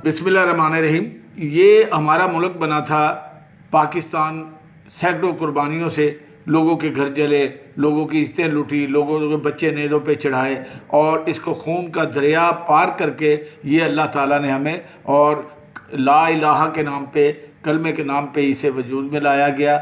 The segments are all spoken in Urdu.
بسم اللہ الرحمن الرحیم. یہ ہمارا ملک بنا تھا پاکستان سینکڑوں قربانیوں سے، لوگوں کے گھر جلے، لوگوں کی عزتیں لوٹی، لوگوں کے بچے نیزوں پہ چڑھائے، اور اس کو خون کا دریا پار کر کے یہ اللہ تعالیٰ نے ہمیں اور لا الہ کے نام پہ، کلمے کے نام پہ اسے وجود میں لایا گیا.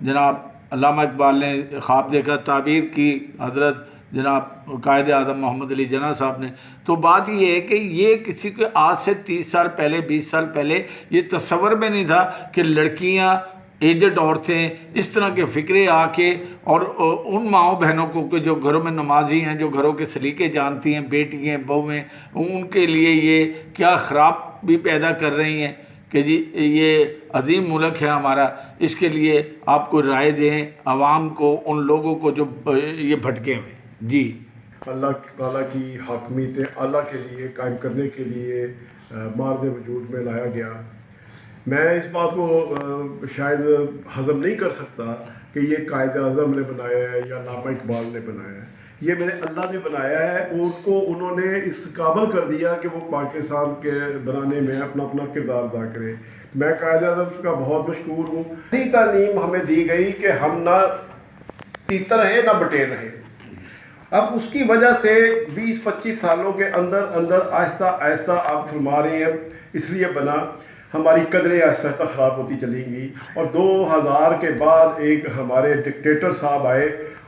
جناب علامہ اقبال نے خواب دیکھا، تعبیر کی حضرت جناب قائد اعظم محمد علی جناح صاحب نے. تو بات یہ ہے کہ یہ کسی کے آج سے 30 سال پہلے، 20 سال پہلے یہ تصور میں نہیں تھا کہ لڑکیاں، ایجڈ عورتیں اس طرح کے فکرے آ کے، اور ان ماؤں بہنوں کو کہ جو گھروں میں نمازی ہیں، جو گھروں کے سلیقے جانتی ہیں، بیٹی ہیں، بہویں، ان کے لیے یہ کیا خراب بھی پیدا کر رہی ہیں کہ جی یہ عظیم ملک ہے ہمارا. اس کے لیے آپ کو رائے دیں عوام کو، ان لوگوں کو جو یہ بھٹکے ہوئے. جی اللہ تعالیٰ کی حاکمیت اعلیٰ کے لیے قائم کرنے کے لیے مارد وجود میں لایا گیا. میں اس بات کو شاید ہضم نہیں کر سکتا کہ یہ قائد اعظم نے بنایا ہے یا علامہ اقبال نے بنایا ہے. یہ میرے اللہ نے بنایا ہے، ان کو انہوں نے اس قابل کر دیا کہ وہ پاکستان کے بنانے میں اپنا اپنا کردار ادا کرے. میں قائد اعظم کا بہت مشکور ہوں. اسی تعلیم ہمیں دی گئی کہ ہم نہ تیتر رہے نہ بٹیر رہے. اب اس کی وجہ سے 20-25 سالوں کے اندر آہستہ آہستہ آپ فرما رہے ہیں اس لیے بنا، ہماری قدریں آہستہ آہستہ خراب ہوتی چلی گئی. اور 2000 کے بعد ایک ہمارے ڈکٹیٹر صاحب آئے،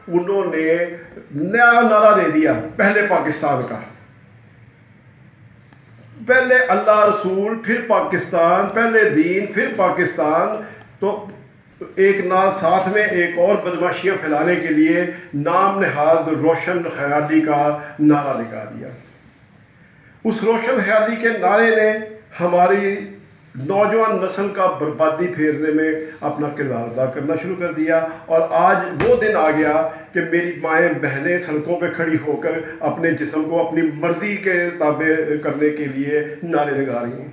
انہوں نے نیا نعرہ دے دیا پہلے پاکستان کا، پہلے اللہ رسول پھر پاکستان، پہلے دین پھر پاکستان. تو ایک نال ساتھ میں ایک اور بدماشیاں پھیلانے کے لیے نام نہاد روشن خیالی کا نعرہ لگا دیا. اس روشن خیالی کے نعرے نے ہماری نوجوان نسل کا بربادی پھیرنے میں اپنا کردار ادا کرنا شروع کر دیا. اور آج وہ دن آ گیا کہ میری مائیں بہنیں سڑکوں پہ کھڑی ہو کر اپنے جسم کو اپنی مرضی کے تابع کرنے کے لیے نعرے لگا رہی ہیں،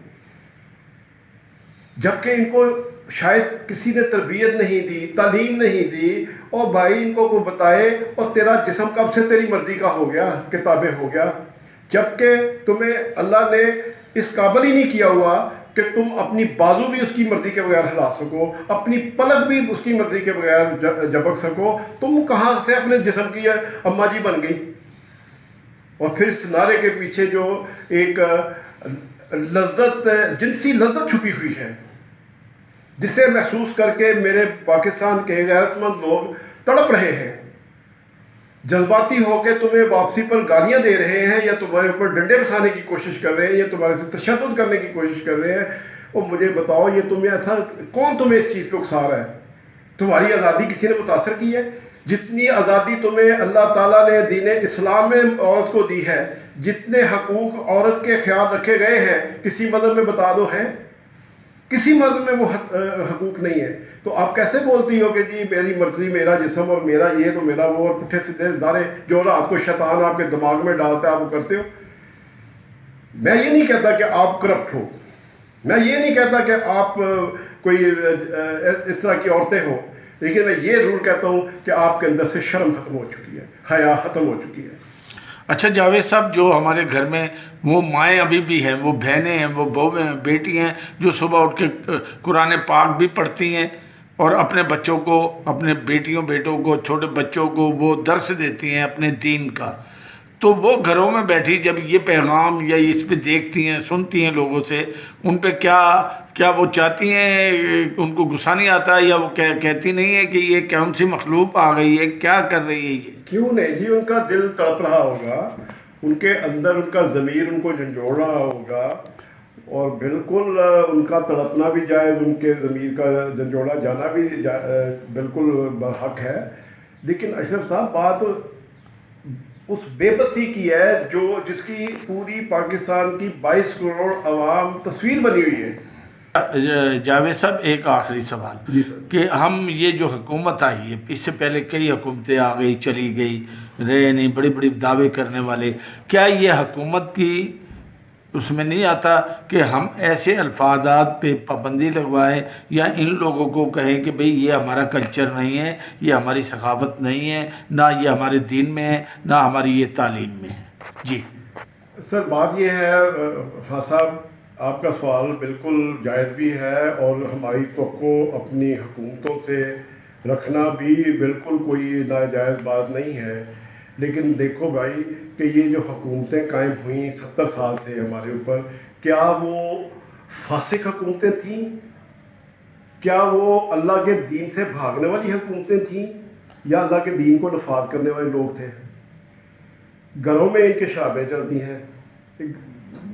جبکہ ان کو شاید کسی نے تربیت نہیں دی، تعلیم نہیں دی. اور بھائی ان کو کوئی بتائے اور تیرا جسم کب سے تیری مرضی کا ہو گیا، کتابیں ہو گیا، جبکہ تمہیں اللہ نے اس قابل ہی نہیں کیا ہوا کہ تم اپنی بازو بھی اس کی مرضی کے بغیر ہلا سکو، اپنی پلک بھی اس کی مرضی کے بغیر جھپک سکو. تم کہاں سے اپنے جسم کی اماں جی بن گئی؟ اور پھر اس نعرے کے پیچھے جو ایک لذت، جنسی لذت چھپی ہوئی ہے، جسے محسوس کر کے میرے پاکستان کے غیرت مند لوگ تڑپ رہے ہیں، جذباتی ہو کے تمہیں واپسی پر گالیاں دے رہے ہیں، یا تمہارے اوپر ڈنڈے بسانے کی کوشش کر رہے ہیں، یا تمہارے سے تشدد کرنے کی کوشش کر رہے ہیں. اور مجھے بتاؤ یہ تمہیں ایسا کون تمہیں اس چیز پہ اکسا رہا ہے؟ تمہاری آزادی کسی نے متاثر کی ہے؟ جتنی آزادی تمہیں اللہ تعالیٰ نے دین اسلام میں عورت کو دی ہے، جتنے حقوق عورت کے خیال رکھے گئے ہیں، کسی مذہب میں بتا دو ہیں؟ کسی مذہب میں وہ حقوق نہیں ہے. تو آپ کیسے بولتی ہو کہ جی میری مرضی، میرا جسم اور میرا یہ تو میرا وہ، اور پٹھے سیدھے دارے جو رات کو شیطان آپ کے دماغ میں ڈالتا ہے آپ وہ کرتے ہو. میں یہ نہیں کہتا کہ آپ کرپٹ ہو، میں یہ نہیں کہتا کہ آپ کوئی اس طرح کی عورتیں ہو، لیکن میں یہ ضرور کہتا ہوں کہ آپ کے اندر سے شرم ختم ہو چکی ہے، حیا ختم ہو چکی ہے. اچھا جاوید صاحب، جو ہمارے گھر میں وہ مائیں ابھی بھی ہیں، وہ بہنیں ہیں، وہ بہویں ہیں، بیٹی ہیں، جو صبح اٹھ کے قرآن پاک بھی پڑھتی ہیں اور اپنے بچوں کو، اپنے بیٹیوں بیٹوں کو، چھوٹے بچوں کو وہ درس دیتی ہیں اپنے دین کا، تو وہ گھروں میں بیٹھی جب یہ پیغام یا اس پہ دیکھتی ہیں، سنتی ہیں لوگوں سے، ان پہ کیا وہ چاہتی ہیں، ان کو غصہ نہیں آتا، یا وہ کہتی نہیں ہے کہ یہ کون سی مخلوق آ گئی ہے، کیا کر رہی ہے یہ؟ کیوں نہیں جی، ان کا دل تڑپ رہا ہوگا، ان کے اندر ان کا ضمیر ان کو جھنجھوڑ رہا ہوگا، اور بالکل ان کا تڑپنا بھی جائز، ان کے ضمیر کا جھنجھوڑا جانا بھی بالکل برحق ہے. لیکن اشرف صاحب بات اس بے بسی کی ہے جس کی پوری پاکستان کی 22 کروڑ عوام تصویر بنی ہوئی ہے. جاوید صاحب ایک آخری سوال جی سر. کہ ہم یہ جو حکومت آئی ہے، اس سے پہلے کئی حکومتیں آ گئی چلی گئی، رہے نہیں، بڑی بڑی دعوے کرنے والے، کیا یہ حکومت کی اس میں نہیں آتا کہ ہم ایسے الفاظات پہ پابندی لگوائیں یا ان لوگوں کو کہیں کہ بھئی یہ ہمارا کلچر نہیں ہے، یہ ہماری ثقافت نہیں ہے، نہ یہ ہمارے دین میں ہے، نہ ہماری یہ تعلیم میں ہے؟ جی سر بات یہ ہے خان صاحب آپ کا سوال بالکل جائز بھی ہے، اور ہماری توقع اپنی حکومتوں سے رکھنا بھی بالکل کوئی ناجائز بات نہیں ہے. لیکن دیکھو بھائی کہ یہ جو حکومتیں قائم ہوئیں 70 سال سے ہمارے اوپر، کیا وہ فاسق حکومتیں تھیں؟ کیا وہ اللہ کے دین سے بھاگنے والی حکومتیں تھیں، یا اللہ کے دین کو نفاذ کرنے والے لوگ تھے؟ گھروں میں ان کے شعبیں چلتی ہیں،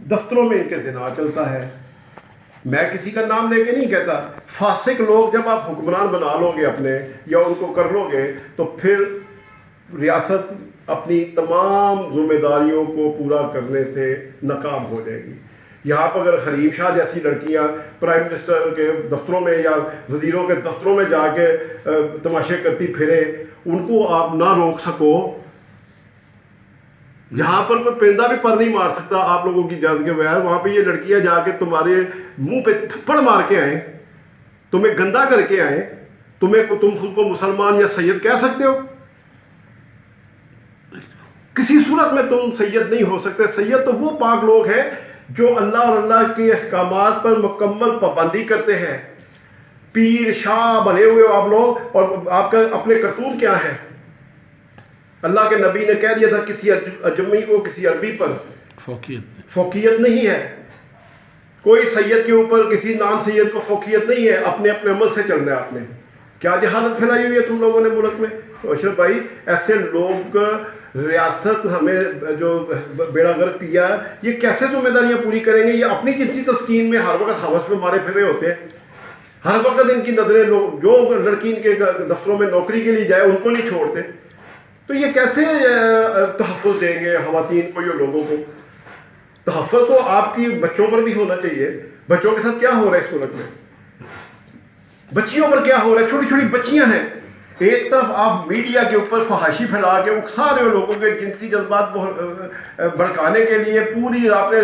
دفتروں میں ان کے زنا چلتا ہے. میں کسی کا نام لے کے نہیں کہتا. فاسق لوگ جب آپ حکمران بنا لو گے اپنے، یا ان کو کر لو گے، تو پھر ریاست اپنی تمام ذمہ داریوں کو پورا کرنے سے ناکام ہو جائے گی. یہاں پر اگر حریم شاہ جیسی لڑکیاں پرائم منسٹر کے دفتروں میں یا وزیروں کے دفتروں میں جا کے تماشے کرتی پھرے، ان کو آپ نہ روک سکو. یہاں پر کوئی پرندہ بھی پر نہیں مار سکتا آپ لوگوں کی اجازت کے بغیر. وہاں پہ یہ لڑکیاں جا کے تمہارے منہ پہ تھپڑ مار کے آئیں، تمہیں گندا کر کے آئیں. تم خود کو مسلمان یا سید کہہ سکتے ہو؟ کسی صورت میں تم سید نہیں ہو سکتے. سید تو وہ پاک لوگ ہیں جو اللہ اور اللہ کے احکامات پر مکمل پابندی کرتے ہیں. پیر شاہ بنے ہوئے ہو آپ لوگ، اور آپ کا اپنے کرتوت کیا ہے؟ اللہ کے نبی نے کہہ دیا تھا کسی اجمی کو کسی عربی پر فوقیت نہیں ہے. کوئی سید کے اوپر کسی نان سید کو فوقیت نہیں ہے. اپنے اپنے عمل سے چلنا ہے آپ نے. کیا جہالت پھیلائی ہوئی ہے تم لوگوں نے ملک میں؟ تو اشرف بھائی، ایسے لوگ ریاست ہمیں جو بیڑا غرق کیا، یہ کیسے ذمہ داریاں پوری کریں گے؟ یہ اپنی جنسی تسکین میں ہر وقت ہوس میں مارے پھر رہے ہوتے ہیں. ہر وقت ان کی نظریں جو لڑکی ان کے دفتروں میں نوکری کے لیے جائے ان کو نہیں چھوڑتے. تو یہ کیسے تحفظ دیں گے خواتین کو یا لوگوں کو؟ تحفظ تو آپ کی بچوں پر بھی ہونا چاہیے. بچوں کے ساتھ کیا ہو رہا ہے اس ملک میں؟ بچیوں پر کیا ہو رہا ہے؟ چھوٹی چھوٹی بچیاں ہیں. ایک طرف آپ میڈیا کے اوپر فحاشی پھیلا کے اکسا رہے ہو لوگوں کے جنسی جذبات بھڑکانے کے لیے. پوری آپ نے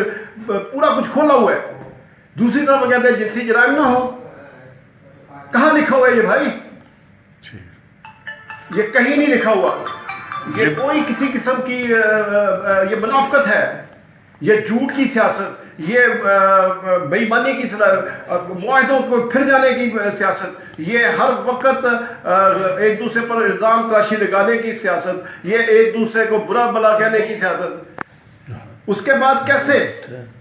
پورا کچھ کھولا ہوا ہے. دوسری طرف کہتے ہیں جنسی جرائم نہ ہو. کہاں لکھا ہوا ہے یہ بھائی؟ یہ کہیں نہیں لکھا ہوا. یہ کوئی کسی قسم کی یہ منافقت ہے، یہ جھوٹ کی سیاست، یہ بے ایمانی کی معاہدوں کو پھر جانے کی سیاست، یہ ہر وقت ایک دوسرے پر الزام تراشی لگانے کی سیاست، یہ ایک دوسرے کو برا بھلا کہنے کی سیاست. اس کے بعد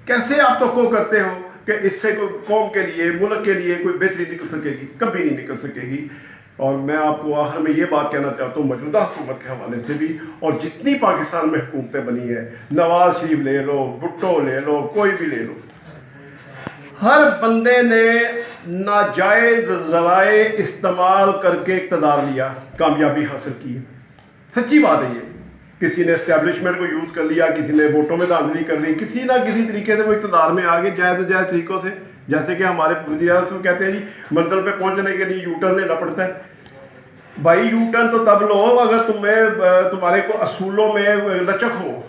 کیسے آپ توقع کرتے ہو کہ اس سے کوئی قوم کے لیے ملک کے لیے کوئی بہتری نکل سکے گی؟ کبھی نہیں نکل سکے گی. اور میں آپ کو آخر میں یہ بات کہنا چاہتا ہوں موجودہ حکومت کے حوالے سے بھی، اور جتنی پاکستان میں حکومتیں بنی ہیں، نواز شریف لے لو، بھٹو لے لو، کوئی بھی لے لو، ہر بندے نے ناجائز ذرائع استعمال کر کے اقتدار لیا، کامیابی حاصل کی. سچی بات ہے یہ. کسی نے اسٹیبلشمنٹ کو یوز کر لیا، کسی نے ووٹوں میں داخلی کر لی، کسی نہ کسی طریقے سے وہ اقتدار میں آگے جائز جائز طریقوں سے. جیسے کہ ہمارے وزیر اعظم کہتے ہیں جی منزل پہ پہنچنے کے لیے یو ٹرن لینا پڑتا ہے. بھائی یو ٹرن تو تب لو اگر تمہارے کو اصولوں میں لچک ہو.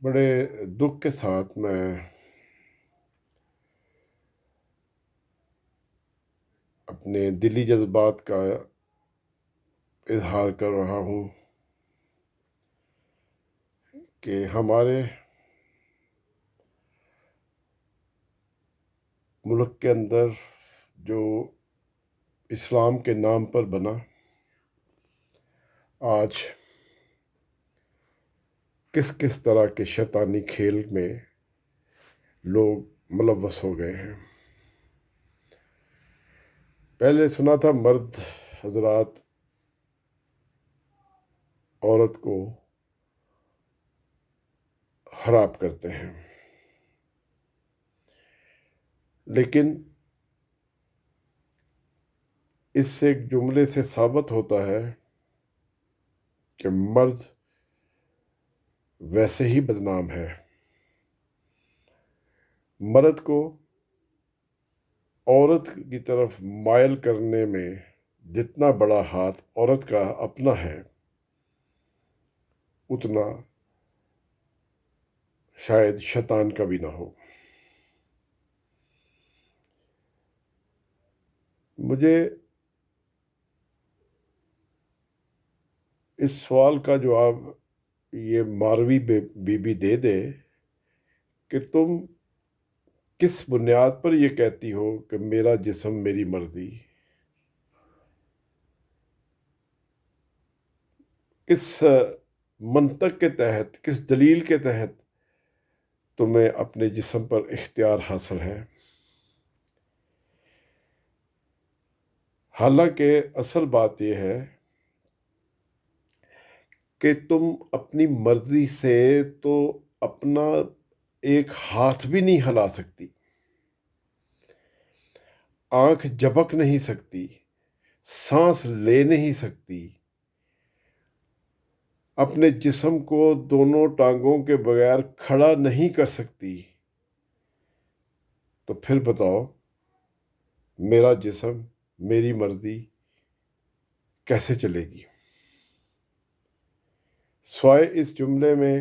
بڑے دکھ کے ساتھ میں اپنے دلی جذبات کا اظہار کر رہا ہوں کہ ہمارے ملک کے اندر جو اسلام کے نام پر بنا، آج کس طرح کے شیطانی کھیل میں لوگ ملوث ہو گئے ہیں. پہلے سنا تھا مرد حضرات عورت کو خراب کرتے ہیں، لیکن اس سے ایک جملے سے ثابت ہوتا ہے کہ مرد ویسے ہی بدنام ہے. مرد کو عورت کی طرف مائل کرنے میں جتنا بڑا ہاتھ عورت کا اپنا ہے، اتنا شاید شیطان کا بھی نہ ہو. مجھے اس سوال کا جواب یہ ماروی بی بی دے دے کہ تم کس بنیاد پر یہ کہتی ہو کہ میرا جسم میری مرضی؟ کس منطق کے تحت، کس دلیل کے تحت تمہیں اپنے جسم پر اختیار حاصل ہے؟ حالانکہ اصل بات یہ ہے کہ تم اپنی مرضی سے تو اپنا ایک ہاتھ بھی نہیں ہلا سکتی، آنکھ جھپک نہیں سکتی، سانس لے نہیں سکتی، اپنے جسم کو دونوں ٹانگوں کے بغیر کھڑا نہیں کر سکتی، تو پھر بتاؤ میرا جسم میری مرضی کیسے چلے گی؟ سوائے اس جملے میں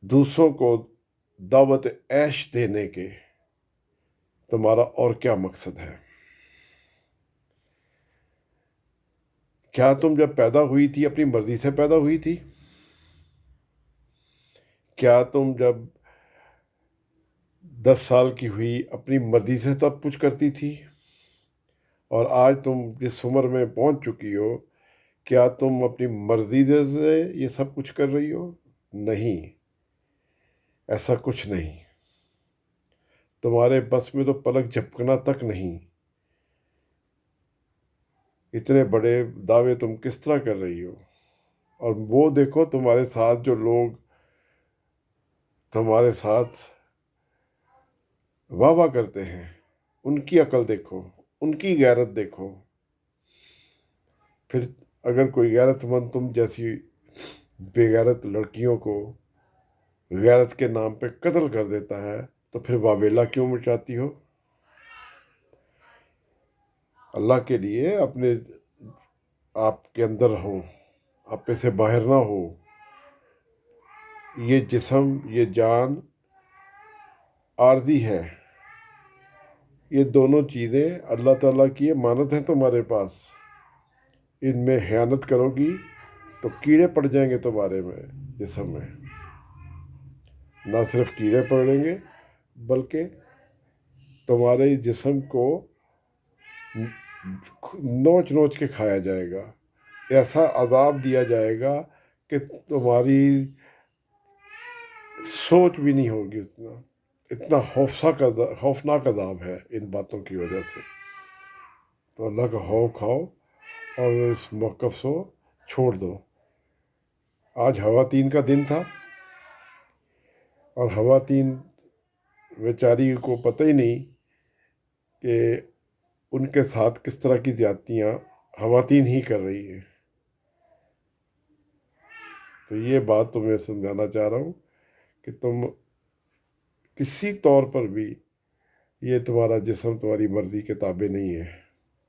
دوسروں کو دعوت عیش دینے کے تمہارا اور کیا مقصد ہے؟ کیا تم جب پیدا ہوئی تھی اپنی مرضی سے پیدا ہوئی تھی؟ کیا تم جب 10 سال کی ہوئی اپنی مرضی سے تب کچھ کرتی تھی؟ اور آج تم جس عمر میں پہنچ چکی ہو، کیا تم اپنی مرضی سے یہ سب کچھ کر رہی ہو؟ نہیں، ایسا کچھ نہیں۔ تمہارے بس میں تو پلک جھپکنا تک نہیں۔ اتنے بڑے دعوے تم کس طرح کر رہی ہو؟ اور وہ دیکھو تمہارے ساتھ جو لوگ تمہارے ساتھ واہ واہ کرتے ہیں، ان کی عقل دیکھو، ان کی غیرت دیکھو۔ پھر اگر کوئی غیرت مند تم جیسی بے غیرت لڑکیوں کو غیرت کے نام پہ قتل کر دیتا ہے تو پھر واویلا کیوں مچاتی ہو؟ اللہ کے لیے اپنے آپ کے اندر رہو، اپنے سے باہر نہ ہو۔ یہ جسم، یہ جان عارضی ہے، یہ دونوں چیزیں اللہ تعالیٰ کی امانت ہیں تمہارے پاس۔ ان میں خیانت کرو گی تو کیڑے پڑ جائیں گے تمہارے میں، جسم میں۔ نہ صرف کیڑے پڑیں گے بلکہ تمہارے جسم کو نوچ نوچ کے کھایا جائے گا، ایسا عذاب دیا جائے گا کہ تمہاری سوچ بھی نہیں ہوگی۔ اتنا خوفناک عذاب ہے ان باتوں کی وجہ سے۔ تو اللہ کا خوف کھاؤ اور اس موقف کو چھوڑ دو۔ آج خواتین کا دن تھا، اور خواتین بیچاری کو پتہ ہی نہیں کہ ان کے ساتھ کس طرح کی زیادتیاں خواتین ہی کر رہی ہیں۔ تو یہ بات تمہیں سمجھانا چاہ رہا ہوں کہ تم کسی طور پر بھی، یہ تمہارا جسم تمہاری مرضی کے تابع نہیں ہے۔